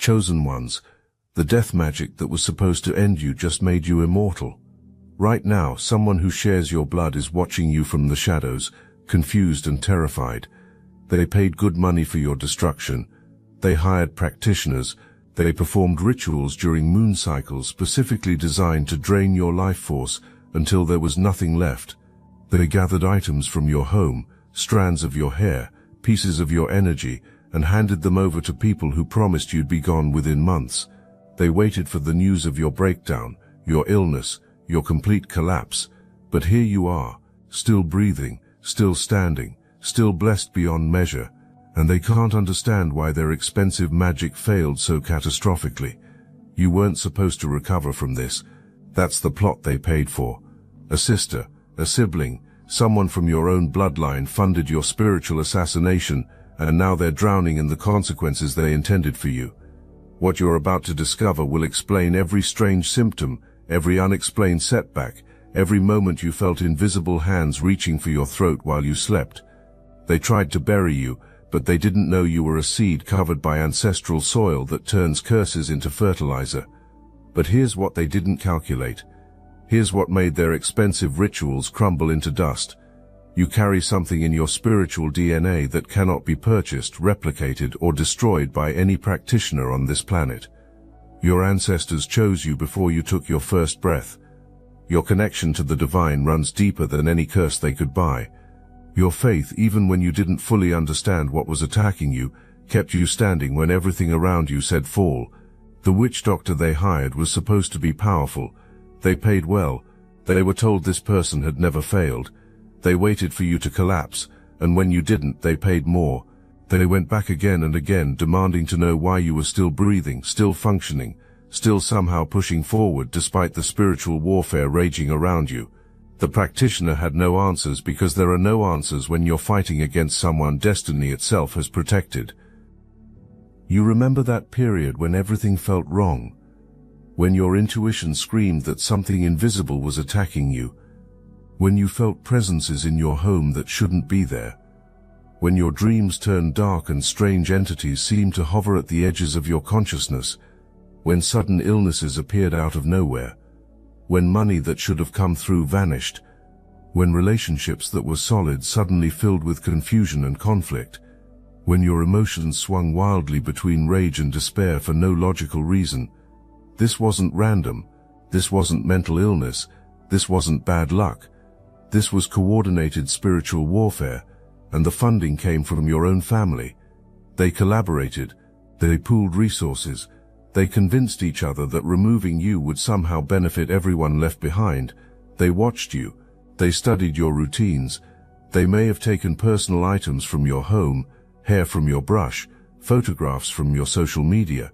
Chosen ones, the death magic that was supposed to end you just made you immortal. Right now, someone who shares your blood is watching you from the shadows, confused and terrified. They paid good money for your destruction. They hired practitioners. They performed rituals during moon cycles specifically designed to drain your life force until there was nothing left. They gathered items from your home, strands of your hair, pieces of your energy, and handed them over to people who promised you'd be gone within months. They waited for the news of your breakdown, your illness, your complete collapse. But here you are, still breathing, still standing, still blessed beyond measure, and they can't understand why their expensive magic failed so catastrophically. You weren't supposed to recover from this. That's the plot they paid for. A sister, a sibling, someone from your own bloodline funded your spiritual assassination, and now they're drowning in the consequences they intended for you. What you're about to discover will explain every strange symptom, every unexplained setback, every moment you felt invisible hands reaching for your throat while you slept. They tried to bury you, but they didn't know you were a seed covered by ancestral soil that turns curses into fertilizer. But here's what they didn't calculate. Here's what made their expensive rituals crumble into dust. You carry something in your spiritual DNA that cannot be purchased, replicated, or destroyed by any practitioner on this planet. Your ancestors chose you before you took your first breath. Your connection to the divine runs deeper than any curse they could buy. Your faith, even when you didn't fully understand what was attacking you, kept you standing when everything around you said fall. The witch doctor they hired was supposed to be powerful. They paid well. They were told this person had never failed. They waited for you to collapse, and when you didn't, they paid more. They went back again and again, demanding to know why you were still breathing, still functioning, still somehow pushing forward despite the spiritual warfare raging around you. The practitioner had no answers because there are no answers when you're fighting against someone destiny itself has protected. You remember that period when everything felt wrong, when your intuition screamed that something invisible was attacking you, when you felt presences in your home that shouldn't be there, when your dreams turned dark and strange entities seemed to hover at the edges of your consciousness, when sudden illnesses appeared out of nowhere, when money that should have come through vanished, when relationships that were solid suddenly filled with confusion and conflict, when your emotions swung wildly between rage and despair for no logical reason. This wasn't random. This wasn't mental illness. This wasn't bad luck. This was coordinated spiritual warfare, and the funding came from your own family. They collaborated. They pooled resources. They convinced each other that removing you would somehow benefit everyone left behind. They watched you. They studied your routines. They may have taken personal items from your home, hair from your brush, photographs from your social media.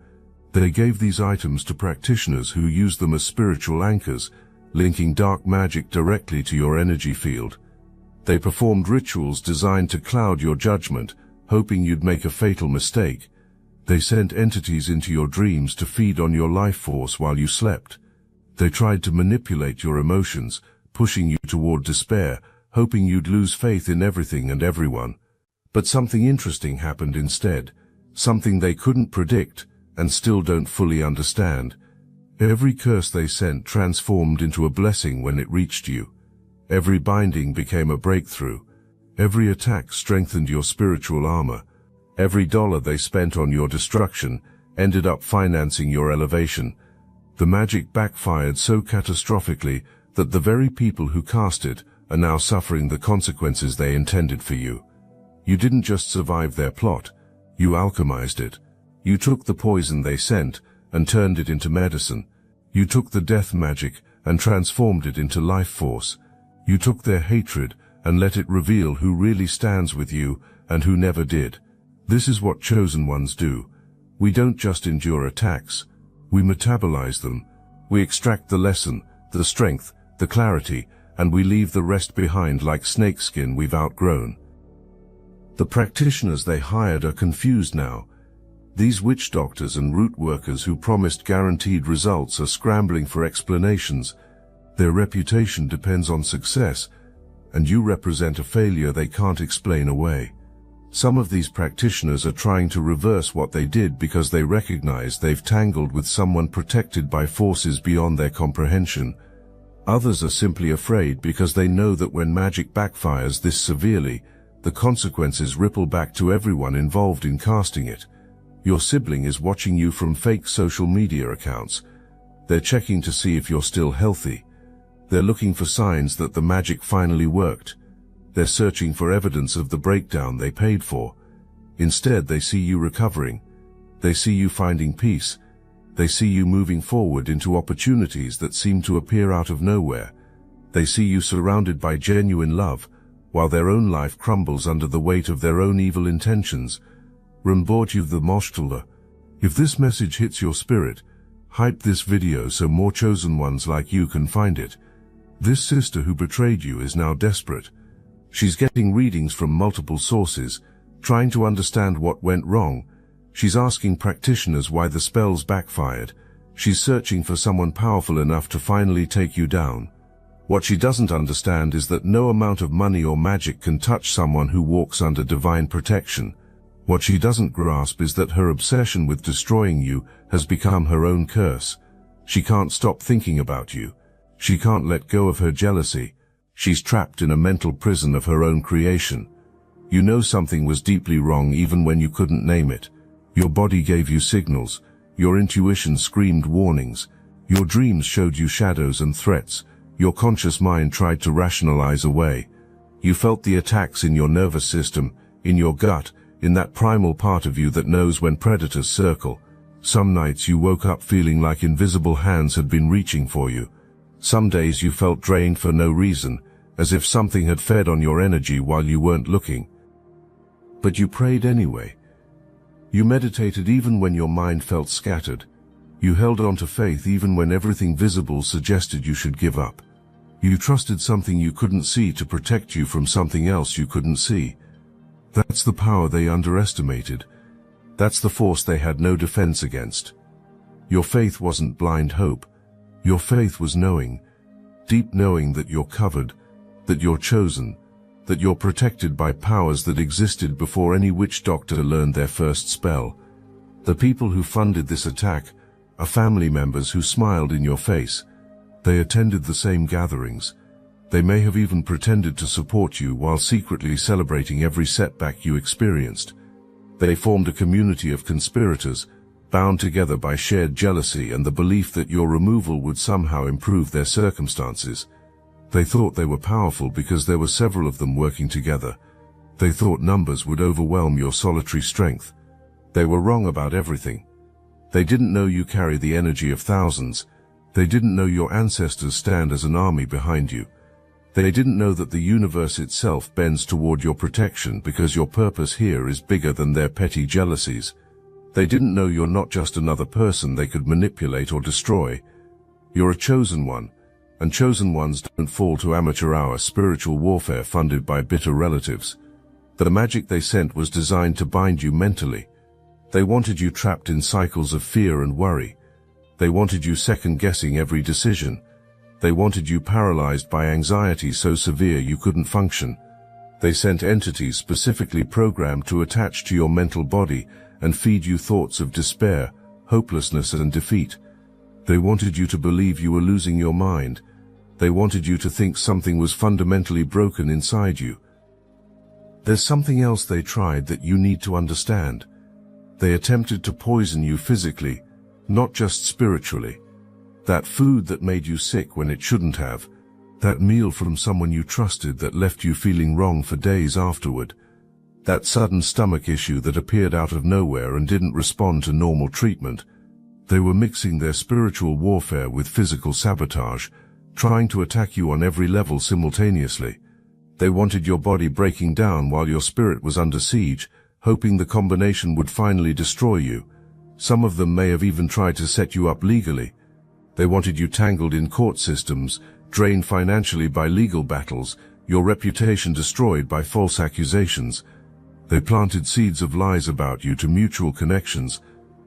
They gave these items to practitioners who used them as spiritual anchors, linking dark magic directly to your energy field. They performed rituals designed to cloud your judgment, hoping you'd make a fatal mistake. They sent entities into your dreams to feed on your life force while you slept. They tried to manipulate your emotions, pushing you toward despair, hoping you'd lose faith in everything and everyone. But something interesting happened instead, something they couldn't predict and still don't fully understand. Every curse they sent transformed into a blessing when it reached you. Every binding became a breakthrough. Every attack strengthened your spiritual armor. Every dollar they spent on your destruction ended up financing your elevation. The magic backfired so catastrophically that the very people who cast it are now suffering the consequences they intended for you. You didn't just survive their plot, you alchemized it. You took the poison they sent and turned it into medicine. You took the death magic and transformed it into life force. You took their hatred and let it reveal who really stands with you and who never did. This is what chosen ones do. We don't just endure attacks. We metabolize them. We extract the lesson, the strength, the clarity, and we leave the rest behind like snakeskin we've outgrown. The practitioners they hired are confused now. These witch doctors and root workers who promised guaranteed results are scrambling for explanations. Their reputation depends on success, and you represent a failure they can't explain away. Some of these practitioners are trying to reverse what they did because they recognize they've tangled with someone protected by forces beyond their comprehension. Others are simply afraid because they know that when magic backfires this severely, the consequences ripple back to everyone involved in casting it. Your sibling is watching you from fake social media accounts. They're checking to see if you're still healthy. They're looking for signs that the magic finally worked. They're searching for evidence of the breakdown they paid for. Instead, they see you recovering. They see you finding peace. They see you moving forward into opportunities that seem to appear out of nowhere. They see you surrounded by genuine love, while their own life crumbles under the weight of their own evil intentions. Rembortju the Moshtulla. If this message hits your spirit, hype this video so more chosen ones like you can find it. This sister who betrayed you is now desperate. She's getting readings from multiple sources, trying to understand what went wrong. She's asking practitioners why the spells backfired. She's searching for someone powerful enough to finally take you down. What she doesn't understand is that no amount of money or magic can touch someone who walks under divine protection. What she doesn't grasp is that her obsession with destroying you has become her own curse. She can't stop thinking about you. She can't let go of her jealousy. She's trapped in a mental prison of her own creation. You know something was deeply wrong even when you couldn't name it. Your body gave you signals. Your intuition screamed warnings. Your dreams showed you shadows and threats. Your conscious mind tried to rationalize away. You felt the attacks in your nervous system, in your gut, in that primal part of you that knows when predators circle. Some nights you woke up feeling like invisible hands had been reaching for you. Some days you felt drained for no reason, as if something had fed on your energy while you weren't looking. But you prayed anyway. You meditated even when your mind felt scattered. You held on to faith even when everything visible suggested you should give up. You trusted something you couldn't see to protect you from something else you couldn't see. That's the power they underestimated. That's the force they had no defense against. Your faith wasn't blind hope. Your faith was knowing, deep knowing that you're covered, that you're chosen, that you're protected by powers that existed before any witch doctor learned their first spell. The people who funded this attack are family members who smiled in your face. They attended the same gatherings. They may have even pretended to support you while secretly celebrating every setback you experienced. They formed a community of conspirators, bound together by shared jealousy and the belief that your removal would somehow improve their circumstances. They thought they were powerful because there were several of them working together. They thought numbers would overwhelm your solitary strength. They were wrong about everything. They didn't know you carry the energy of thousands. They didn't know your ancestors stand as an army behind you. They didn't know that the universe itself bends toward your protection because your purpose here is bigger than their petty jealousies. They didn't know you're not just another person they could manipulate or destroy. You're a chosen one, and chosen ones don't fall to amateur hour spiritual warfare funded by bitter relatives. The magic they sent was designed to bind you mentally. They wanted you trapped in cycles of fear and worry. They wanted you second-guessing every decision. They wanted you paralyzed by anxiety so severe you couldn't function. They sent entities specifically programmed to attach to your mental body and feed you thoughts of despair, hopelessness and defeat. They wanted you to believe you were losing your mind. They wanted you to think something was fundamentally broken inside you. There's something else they tried that you need to understand. They attempted to poison you physically, not just spiritually. That food that made you sick when it shouldn't have. That meal from someone you trusted that left you feeling wrong for days afterward. That sudden stomach issue that appeared out of nowhere and didn't respond to normal treatment. They were mixing their spiritual warfare with physical sabotage, trying to attack you on every level simultaneously. They wanted your body breaking down while your spirit was under siege, hoping the combination would finally destroy you. Some of them may have even tried to set you up legally. They wanted you tangled in court systems, drained financially by legal battles, your reputation destroyed by false accusations. They planted seeds of lies about you to mutual connections.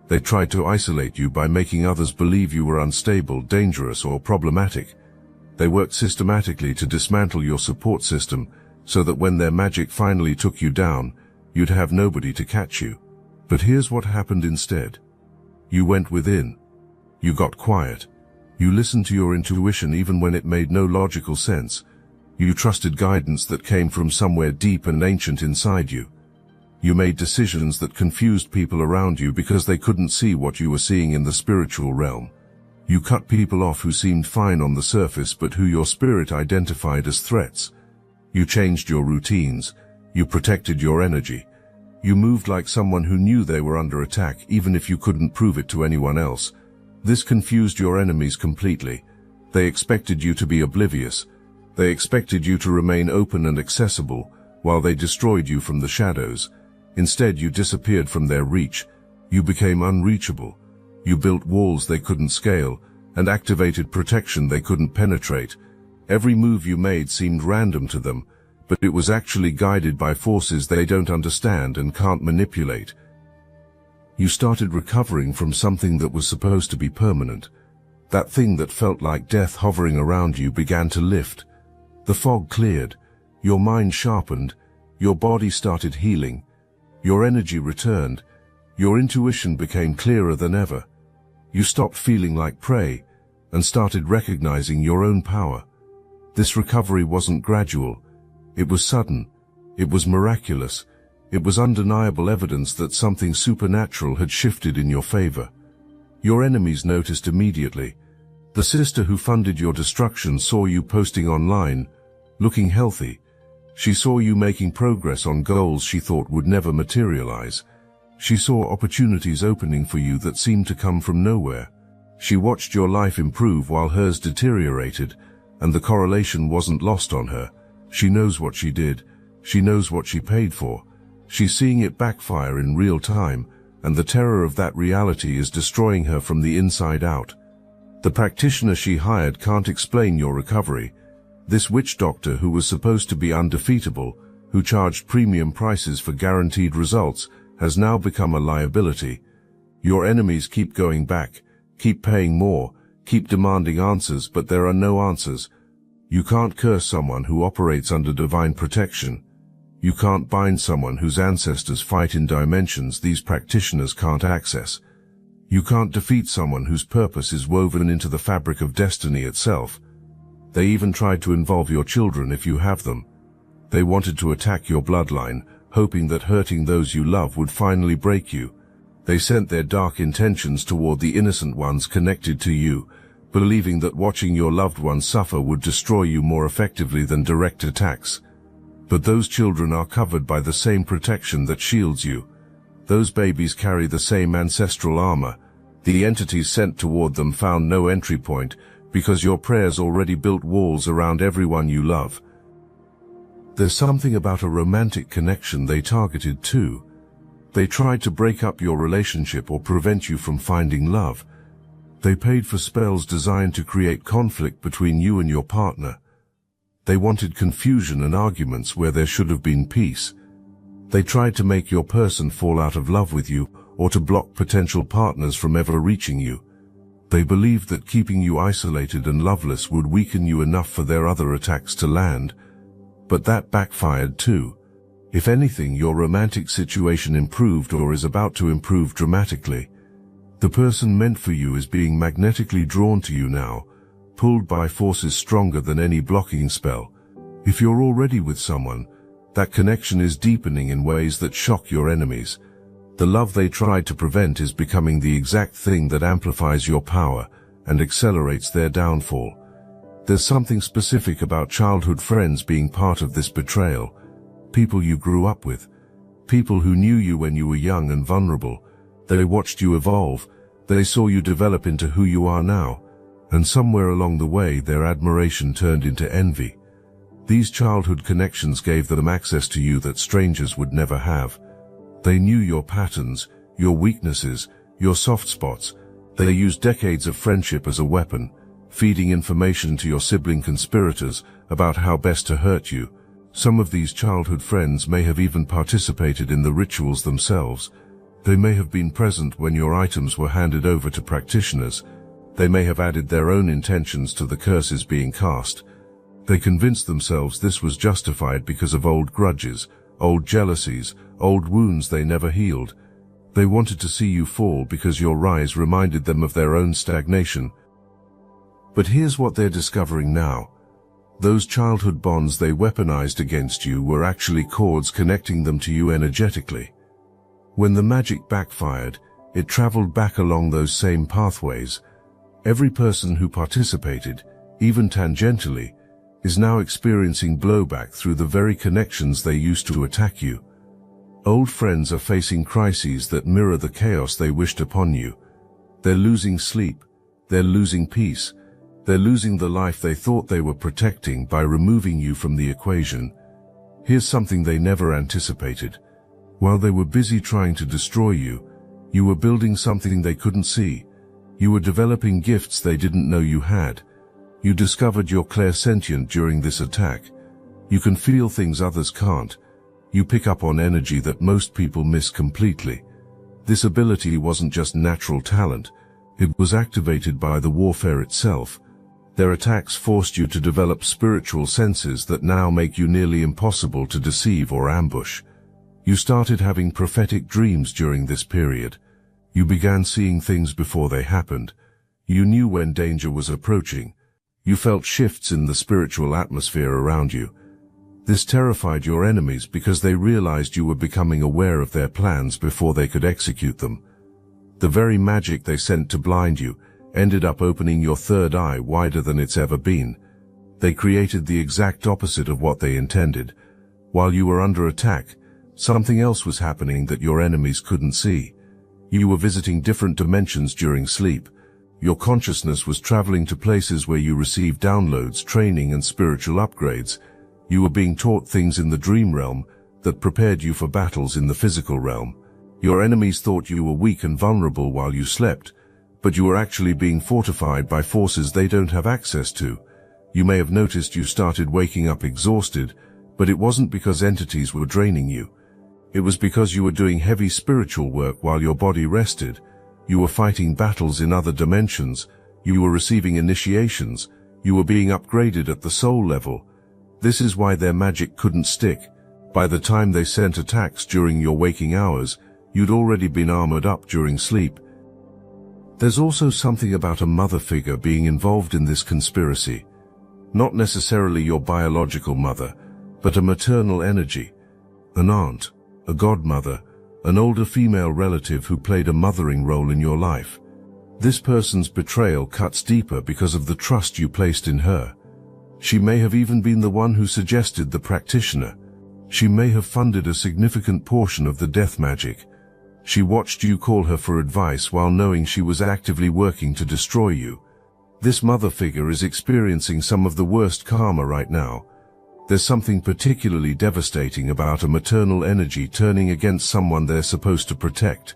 They tried to isolate you by making others believe you were unstable, dangerous, or problematic. They worked systematically to dismantle your support system so that when their magic finally took you down, you'd have nobody to catch you. But here's what happened instead. You went within. You got quiet. You listened to your intuition even when it made no logical sense. You trusted guidance that came from somewhere deep and ancient inside you. You made decisions that confused people around you because they couldn't see what you were seeing in the spiritual realm. You cut people off who seemed fine on the surface but who your spirit identified as threats. You changed your routines. You protected your energy. You moved like someone who knew they were under attack even if you couldn't prove it to anyone else. This confused your enemies completely. They expected you to be oblivious. They expected you to remain open and accessible while they destroyed you from the shadows. Instead, you disappeared from their reach. You became unreachable. You built walls they couldn't scale and activated protection they couldn't penetrate. Every move you made seemed random to them, but it was actually guided by forces they don't understand and can't manipulate. You started recovering from something that was supposed to be permanent. That thing that felt like death hovering around you began to lift. The fog cleared. Your mind sharpened. Your body started healing. Your energy returned. Your intuition became clearer than ever. You stopped feeling like prey and started recognizing your own power. This recovery wasn't gradual. It was sudden. It was miraculous. It was undeniable evidence that something supernatural had shifted in your favor. Your enemies noticed immediately. The sister who funded your destruction saw you posting online, looking healthy. She saw you making progress on goals she thought would never materialize. She saw opportunities opening for you that seemed to come from nowhere. She watched your life improve while hers deteriorated, and the correlation wasn't lost on her. She knows what she did. She knows what she paid for. She's seeing it backfire in real time, and the terror of that reality is destroying her from the inside out. The practitioner she hired can't explain your recovery. This witch doctor who was supposed to be undefeatable, who charged premium prices for guaranteed results, has now become a liability. Your enemies keep going back, keep paying more, keep demanding answers, but there are no answers. You can't curse someone who operates under divine protection. You can't bind someone whose ancestors fight in dimensions these practitioners can't access. You can't defeat someone whose purpose is woven into the fabric of destiny itself. They even tried to involve your children if you have them. They wanted to attack your bloodline, hoping that hurting those you love would finally break you. They sent their dark intentions toward the innocent ones connected to you, believing that watching your loved ones suffer would destroy you more effectively than direct attacks. But those children are covered by the same protection that shields you. Those babies carry the same ancestral armor. The entities sent toward them found no entry point because your prayers already built walls around everyone you love. There's something about a romantic connection they targeted too. They tried to break up your relationship or prevent you from finding love. They paid for spells designed to create conflict between you and your partner. They wanted confusion and arguments where there should have been peace. They tried to make your person fall out of love with you or to block potential partners from ever reaching you. They believed that keeping you isolated and loveless would weaken you enough for their other attacks to land. But that backfired too. If anything, your romantic situation improved or is about to improve dramatically. The person meant for you is being magnetically drawn to you now, pulled by forces stronger than any blocking spell. If you're already with someone, that connection is deepening in ways that shock your enemies. The love they tried to prevent is becoming the exact thing that amplifies your power and accelerates their downfall. There's something specific about childhood friends being part of this betrayal. People you grew up with. People who knew you when you were young and vulnerable. They watched you evolve. They saw you develop into who you are now. And somewhere along the way, their admiration turned into envy. These childhood connections gave them access to you that strangers would never have. They knew your patterns, your weaknesses, your soft spots. They used decades of friendship as a weapon, feeding information to your sibling conspirators about how best to hurt you. Some of these childhood friends may have even participated in the rituals themselves. They may have been present when your items were handed over to practitioners. They may have added their own intentions to the curses being cast. They convinced themselves this was justified because of old grudges, old jealousies, old wounds they never healed. They wanted to see you fall because your rise reminded them of their own stagnation. But here's what they're discovering now. Those childhood bonds they weaponized against you were actually cords connecting them to you energetically. When the magic backfired, it traveled back along those same pathways. Every person who participated, even tangentially, is now experiencing blowback through the very connections they used to attack you. Old friends are facing crises that mirror the chaos they wished upon you. They're losing sleep, they're losing peace, they're losing the life they thought they were protecting by removing you from the equation. Here's something they never anticipated. While they were busy trying to destroy you, you were building something they couldn't see. You were developing gifts they didn't know you had. You discovered you're clairsentient during this attack. You can feel things others can't. You pick up on energy that most people miss completely. This ability wasn't just natural talent. It was activated by the warfare itself. Their attacks forced you to develop spiritual senses that now make you nearly impossible to deceive or ambush. You started having prophetic dreams during this period. You began seeing things before they happened. You knew when danger was approaching. You felt shifts in the spiritual atmosphere around you. This terrified your enemies because they realized you were becoming aware of their plans before they could execute them. The very magic they sent to blind you ended up opening your third eye wider than it's ever been. They created the exact opposite of what they intended. While you were under attack, something else was happening that your enemies couldn't see. You were visiting different dimensions during sleep. Your consciousness was traveling to places where you received downloads, training, and spiritual upgrades. You were being taught things in the dream realm that prepared you for battles in the physical realm. Your enemies thought you were weak and vulnerable while you slept, but you were actually being fortified by forces they don't have access to. You may have noticed you started waking up exhausted, but it wasn't because entities were draining you. It was because you were doing heavy spiritual work while your body rested. You were fighting battles in other dimensions. You were receiving initiations. You were being upgraded at the soul level. This is why their magic couldn't stick. By the time they sent attacks during your waking hours, you'd already been armored up during sleep. There's also something about a mother figure being involved in this conspiracy. Not necessarily your biological mother, but a maternal energy. An aunt, a godmother, an older female relative who played a mothering role in your life. This person's betrayal cuts deeper because of the trust you placed in her. She may have even been the one who suggested the practitioner. She may have funded a significant portion of the death magic. She watched you call her for advice while knowing she was actively working to destroy you. This mother figure is experiencing some of the worst karma right now. There's something particularly devastating about a maternal energy turning against someone they're supposed to protect.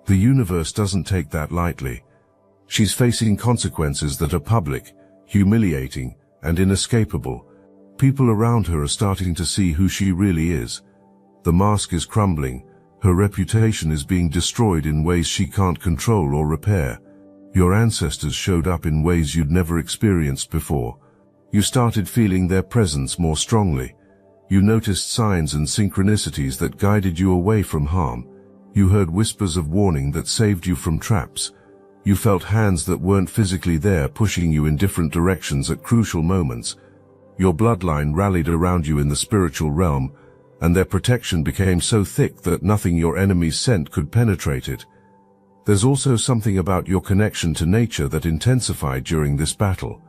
The universe doesn't take that lightly. She's facing consequences that are public, humiliating, and inescapable. People around her are starting to see who she really is. The mask is crumbling. Her reputation is being destroyed in ways she can't control or repair. Your ancestors showed up in ways you'd never experienced before. You started feeling their presence more strongly. You noticed signs and synchronicities that guided you away from harm. You heard whispers of warning that saved you from traps. You felt hands that weren't physically there pushing you in different directions at crucial moments. Your bloodline rallied around you in the spiritual realm, and their protection became so thick that nothing your enemies sent could penetrate it. There's also something about your connection to nature that intensified during this battle.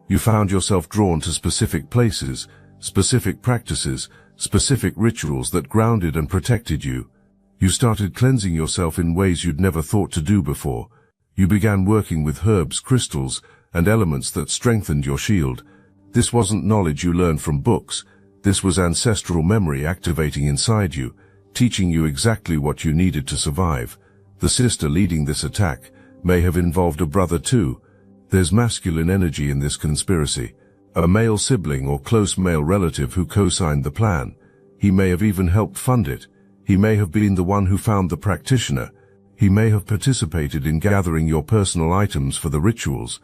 You found yourself drawn to specific places, specific practices, specific rituals that grounded and protected you. You started cleansing yourself in ways you'd never thought to do before. You began working with herbs, crystals, and elements that strengthened your shield. This wasn't knowledge you learned from books. This was ancestral memory activating inside you, teaching you exactly what you needed to survive. The sister leading this attack may have involved a brother too. There's masculine energy in this conspiracy. A male sibling or close male relative who co-signed the plan. He may have even helped fund it. He may have been the one who found the practitioner. He may have participated in gathering your personal items for the rituals.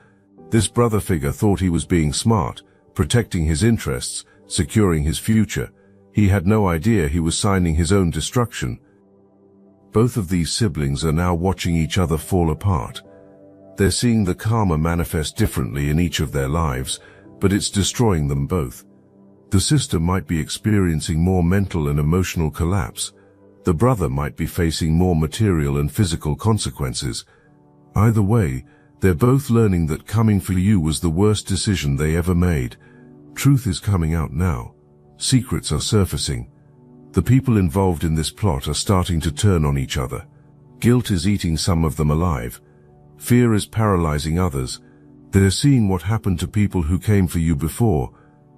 This brother figure thought he was being smart, protecting his interests, securing his future. He had no idea he was signing his own destruction. Both of these siblings are now watching each other fall apart. They're seeing the karma manifest differently in each of their lives, but it's destroying them both. The sister might be experiencing more mental and emotional collapse. The brother might be facing more material and physical consequences. Either way, they're both learning that coming for you was the worst decision they ever made. Truth is coming out now. Secrets are surfacing. The people involved in this plot are starting to turn on each other. Guilt is eating some of them alive. Fear is paralyzing others. They're seeing what happened to people who came for you before,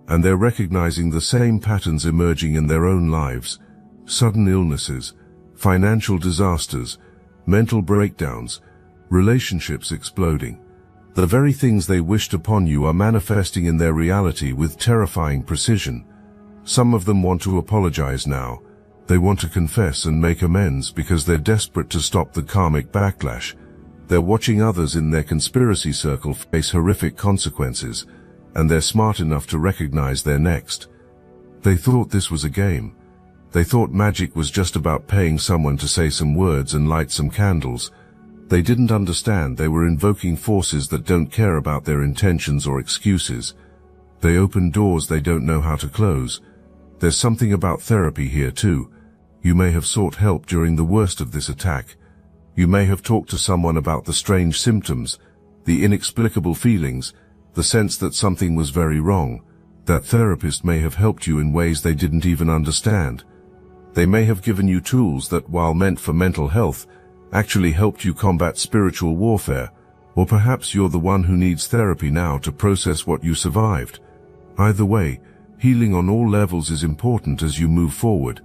and they're recognizing the same patterns emerging in their own lives. Sudden illnesses, financial disasters, mental breakdowns, relationships exploding. The very things they wished upon you are manifesting in their reality with terrifying precision. Some of them want to apologize now. They want to confess and make amends because they're desperate to stop the karmic backlash. They're watching others in their conspiracy circle face horrific consequences, and they're smart enough to recognize they're next. They thought this was a game. They thought magic was just about paying someone to say some words and light some candles. They didn't understand they were invoking forces that don't care about their intentions or excuses. They open doors they don't know how to close. There's something about therapy here too. You may have sought help during the worst of this attack. You may have talked to someone about the strange symptoms, the inexplicable feelings, the sense that something was very wrong. That therapist may have helped you in ways they didn't even understand. They may have given you tools that, while meant for mental health, actually helped you combat spiritual warfare, or perhaps you're the one who needs therapy now to process what you survived. Either way, healing on all levels is important as you move forward.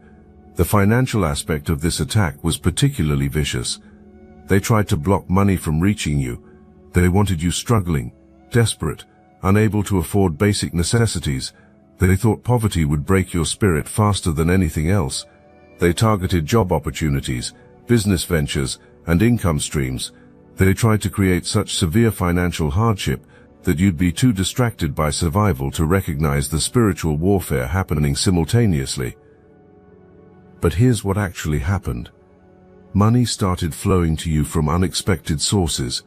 The financial aspect of this attack was particularly vicious. They tried to block money from reaching you. They wanted you struggling, desperate, unable to afford basic necessities. They thought poverty would break your spirit faster than anything else. They targeted job opportunities, business ventures, and income streams. They tried to create such severe financial hardship that you'd be too distracted by survival to recognize the spiritual warfare happening simultaneously. But here's what actually happened. Money started flowing to you from unexpected sources.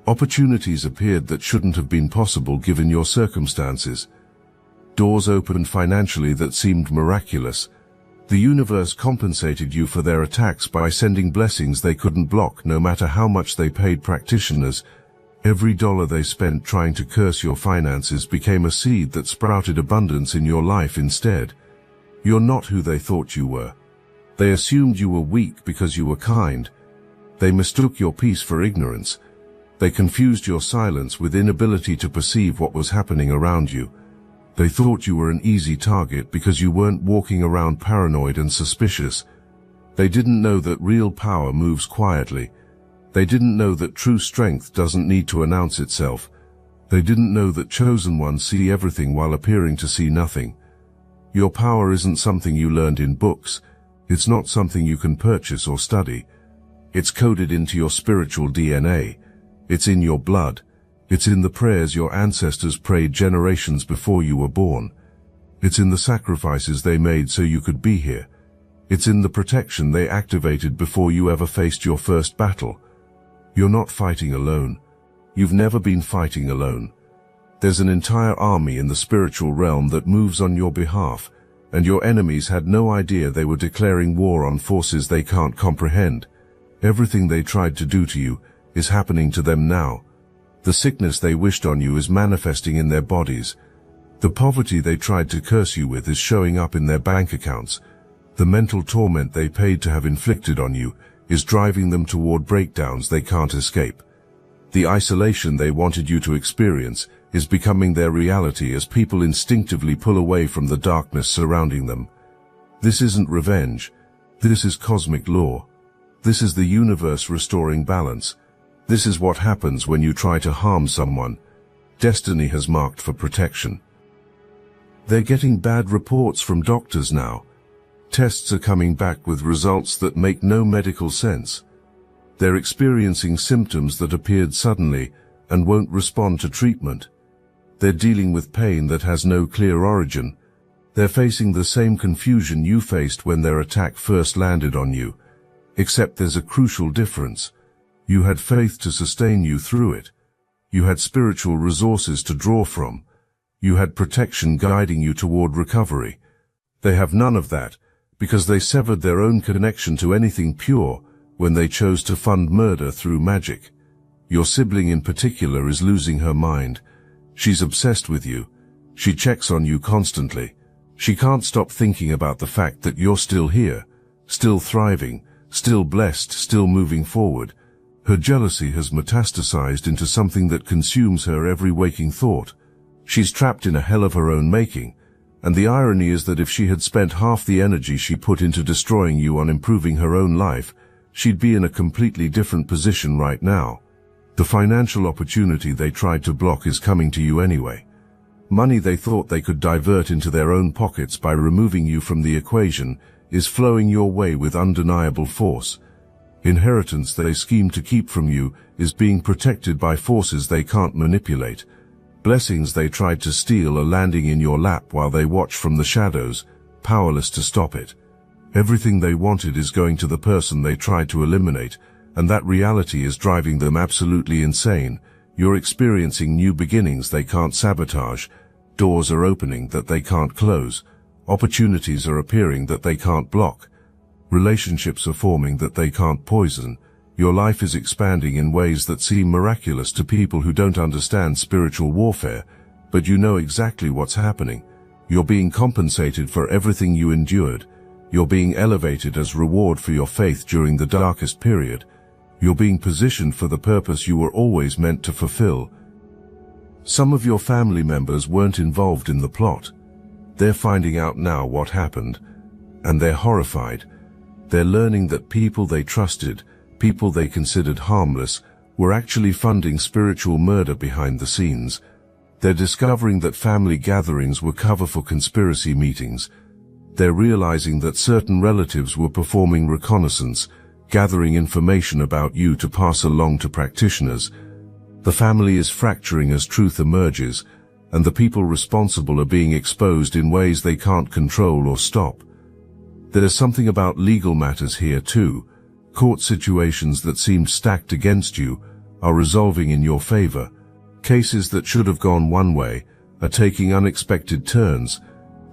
Opportunities appeared that shouldn't have been possible given your circumstances. Doors opened financially that seemed miraculous. The universe compensated you for their attacks by sending blessings they couldn't block no matter how much they paid practitioners. Every dollar they spent trying to curse your finances became a seed that sprouted abundance in your life instead. You're not who they thought you were. They assumed you were weak because you were kind. They mistook your peace for ignorance. They confused your silence with inability to perceive what was happening around you. They thought you were an easy target because you weren't walking around paranoid and suspicious. They didn't know that real power moves quietly. They didn't know that true strength doesn't need to announce itself. They didn't know that chosen ones see everything while appearing to see nothing. Your power isn't something you learned in books. It's not something you can purchase or study. It's coded into your spiritual DNA. It's in your blood. It's in the prayers your ancestors prayed generations before you were born. It's in the sacrifices they made so you could be here. It's in the protection they activated before you ever faced your first battle. You're not fighting alone. You've never been fighting alone. There's an entire army in the spiritual realm that moves on your behalf, and your enemies had no idea they were declaring war on forces they can't comprehend. Everything they tried to do to you is happening to them now. The sickness they wished on you is manifesting in their bodies. The poverty they tried to curse you with is showing up in their bank accounts. The mental torment they paid to have inflicted on you is driving them toward breakdowns they can't escape. The isolation they wanted you to experience is becoming their reality as people instinctively pull away from the darkness surrounding them. This isn't revenge. This is cosmic law. This is the universe restoring balance. This is what happens when you try to harm someone. Destiny has marked for protection. They're getting bad reports from doctors now. Tests are coming back with results that make no medical sense. They're experiencing symptoms that appeared suddenly and won't respond to treatment. They're dealing with pain that has no clear origin. They're facing the same confusion you faced when their attack first landed on you. Except there's a crucial difference. You had faith to sustain you through it. You had spiritual resources to draw from. You had protection guiding you toward recovery. They have none of that, because they severed their own connection to anything pure when they chose to fund murder through magic. Your sibling in particular is losing her mind. She's obsessed with you. She checks on you constantly. She can't stop thinking about the fact that you're still here, still thriving, still blessed, still moving forward. Her jealousy has metastasized into something that consumes her every waking thought. She's trapped in a hell of her own making, and the irony is that if she had spent half the energy she put into destroying you on improving her own life, she'd be in a completely different position right now. The financial opportunity they tried to block is coming to you anyway. Money they thought they could divert into their own pockets by removing you from the equation is flowing your way with undeniable force. Inheritance they scheme to keep from you is being protected by forces they can't manipulate. Blessings they tried to steal are landing in your lap while they watch from the shadows, powerless to stop it. Everything they wanted is going to the person they tried to eliminate, and that reality is driving them absolutely insane. You're experiencing new beginnings they can't sabotage. Doors are opening that they can't close. Opportunities are appearing that they can't block. Relationships are forming that they can't poison. Your life is expanding in ways that seem miraculous to people who don't understand spiritual warfare, but you know exactly what's happening. You're being compensated for everything you endured. You're being elevated as reward for your faith during the darkest period. You're being positioned for the purpose you were always meant to fulfill. Some of your family members weren't involved in the plot. They're finding out now what happened, and they're horrified. They're learning that people they trusted, people they considered harmless, were actually funding spiritual murder behind the scenes. They're discovering that family gatherings were cover for conspiracy meetings. They're realizing that certain relatives were performing reconnaissance, gathering information about you to pass along to practitioners. The family is fracturing as truth emerges, and the people responsible are being exposed in ways they can't control or stop. There's something about legal matters here too. Court situations that seemed stacked against you are resolving in your favor. Cases that should have gone one way are taking unexpected turns.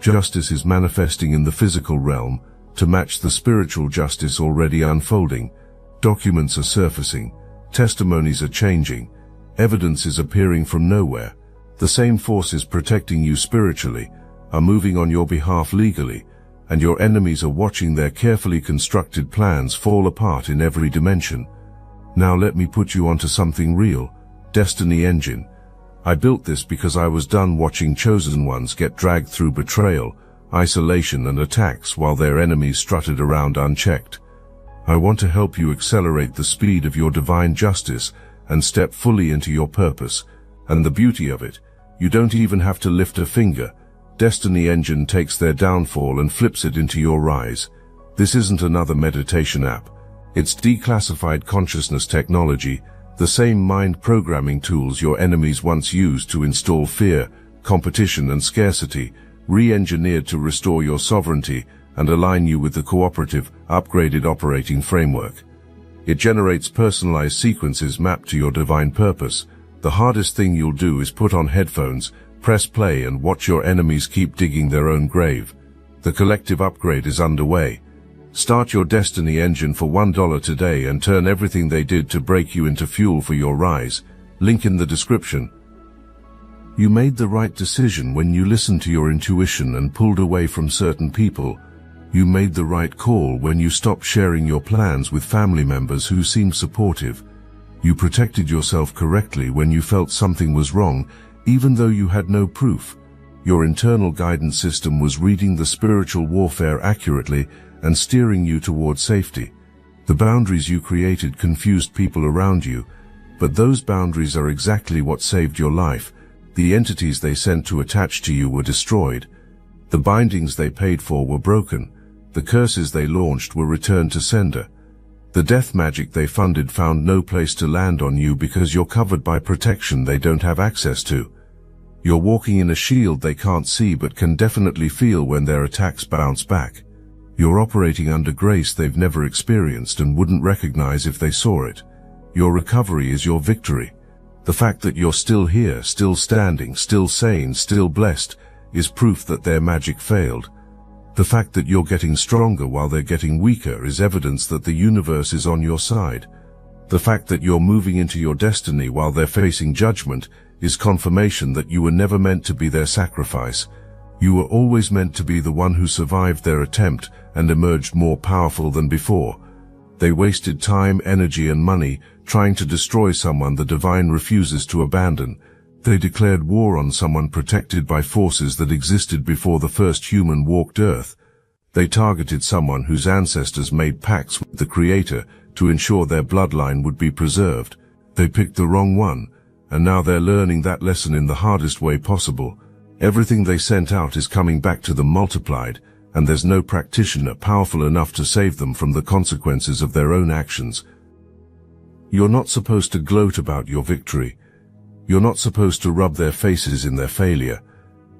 Justice is manifesting in the physical realm to match the spiritual justice already unfolding. Documents are surfacing. Testimonies are changing. Evidence is appearing from nowhere. The same forces protecting you spiritually are moving on your behalf legally, and your enemies are watching their carefully constructed plans fall apart in every dimension. Now let me put you onto something real. Destiny Engine. I built this because I was done watching chosen ones get dragged through betrayal, isolation and attacks while their enemies strutted around unchecked. I want to help you accelerate the speed of your divine justice and step fully into your purpose. And the beauty of it, you don't even have to lift a finger. Destiny Engine takes their downfall and flips it into your rise. This isn't another meditation app. It's declassified consciousness technology, the same mind programming tools your enemies once used to install fear, competition and scarcity, re-engineered to restore your sovereignty and align you with the cooperative, upgraded operating framework. It generates personalized sequences mapped to your divine purpose. The hardest thing you'll do is put on headphones, press play and watch your enemies keep digging their own grave. The collective upgrade is underway. Start your Destiny Engine for $1 today and turn everything they did to break you into fuel for your rise. Link in the description. You made the right decision when you listened to your intuition and pulled away from certain people. You made the right call when you stopped sharing your plans with family members who seemed supportive. You protected yourself correctly when you felt something was wrong, even though you had no proof. Your internal guidance system was reading the spiritual warfare accurately and steering you toward safety. The boundaries you created confused people around you, but those boundaries are exactly what saved your life. The entities they sent to attach to you were destroyed. The bindings they paid for were broken. The curses they launched were returned to sender. The death magic they funded found no place to land on you because you're covered by protection they don't have access to. You're walking in a shield they can't see but can definitely feel when their attacks bounce back. You're operating under grace they've never experienced and wouldn't recognize if they saw it. Your recovery is your victory. The fact that you're still here, still standing, still sane, still blessed, is proof that their magic failed. The fact that you're getting stronger while they're getting weaker is evidence that the universe is on your side. The fact that you're moving into your destiny while they're facing judgment is confirmation that you were never meant to be their sacrifice. You were always meant to be the one who survived their attempt and emerged more powerful than before. They wasted time, energy, and money trying to destroy someone the divine refuses to abandon. They declared war on someone protected by forces that existed before the first human walked Earth. They targeted someone whose ancestors made pacts with the Creator to ensure their bloodline would be preserved. They picked the wrong one, and now they're learning that lesson in the hardest way possible. Everything they sent out is coming back to them multiplied, and there's no practitioner powerful enough to save them from the consequences of their own actions. You're not supposed to gloat about your victory. You're not supposed to rub their faces in their failure.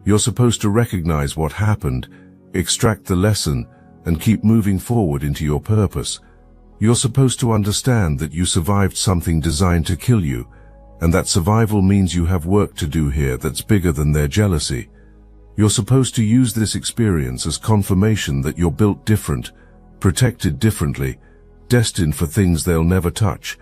You're supposed to recognize what happened, extract the lesson, and keep moving forward into your purpose. You're supposed to understand that you survived something designed to kill you, and that survival means you have work to do here that's bigger than their jealousy. You're supposed to use this experience as confirmation that you're built different, protected differently, destined for things they'll never touch.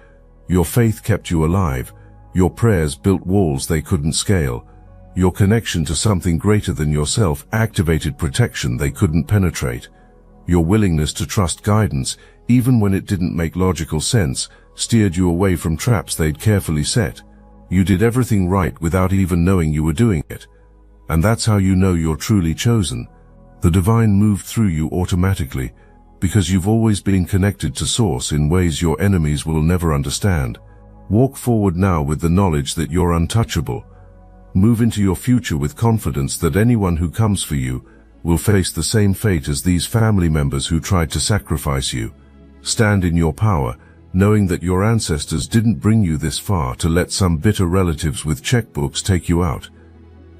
Your faith kept you alive. Your prayers built walls they couldn't scale. Your connection to something greater than yourself activated protection they couldn't penetrate. Your willingness to trust guidance, even when it didn't make logical sense, steered you away from traps they'd carefully set. You did everything right without even knowing you were doing it. And that's how you know you're truly chosen. The divine moved through you automatically, because you've always been connected to Source in ways your enemies will never understand. Walk forward now with the knowledge that you're untouchable. Move into your future with confidence that anyone who comes for you will face the same fate as these family members who tried to sacrifice you. Stand in your power, knowing that your ancestors didn't bring you this far to let some bitter relatives with checkbooks take you out.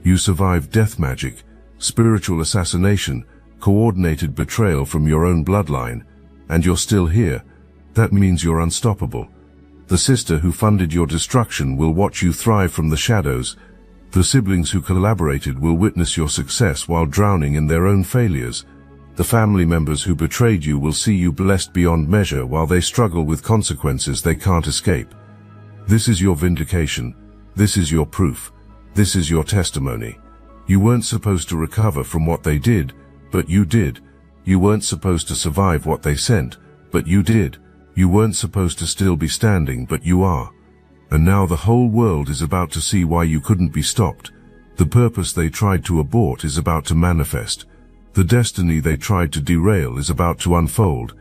You survived death magic, spiritual assassination, coordinated betrayal from your own bloodline, and you're still here. That means you're unstoppable. The sister who funded your destruction will watch you thrive from the shadows. The siblings who collaborated will witness your success while drowning in their own failures. The family members who betrayed you will see you blessed beyond measure while they struggle with consequences they can't escape. This is your vindication. This is your proof. This is your testimony. You weren't supposed to recover from what they did, but you did. You weren't supposed to survive what they sent, but you did. You weren't supposed to still be standing, but you are. And now the whole world is about to see why you couldn't be stopped. The purpose they tried to abort is about to manifest. The destiny they tried to derail is about to unfold.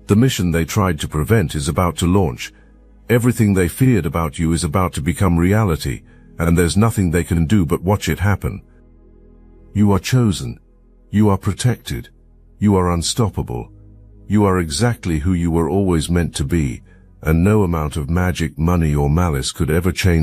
The mission they tried to prevent is about to launch. Everything they feared about you is about to become reality, and there's nothing they can do but watch it happen. You are chosen. You are protected. You are unstoppable. You are exactly who you were always meant to be, and no amount of magic, money, or malice could ever change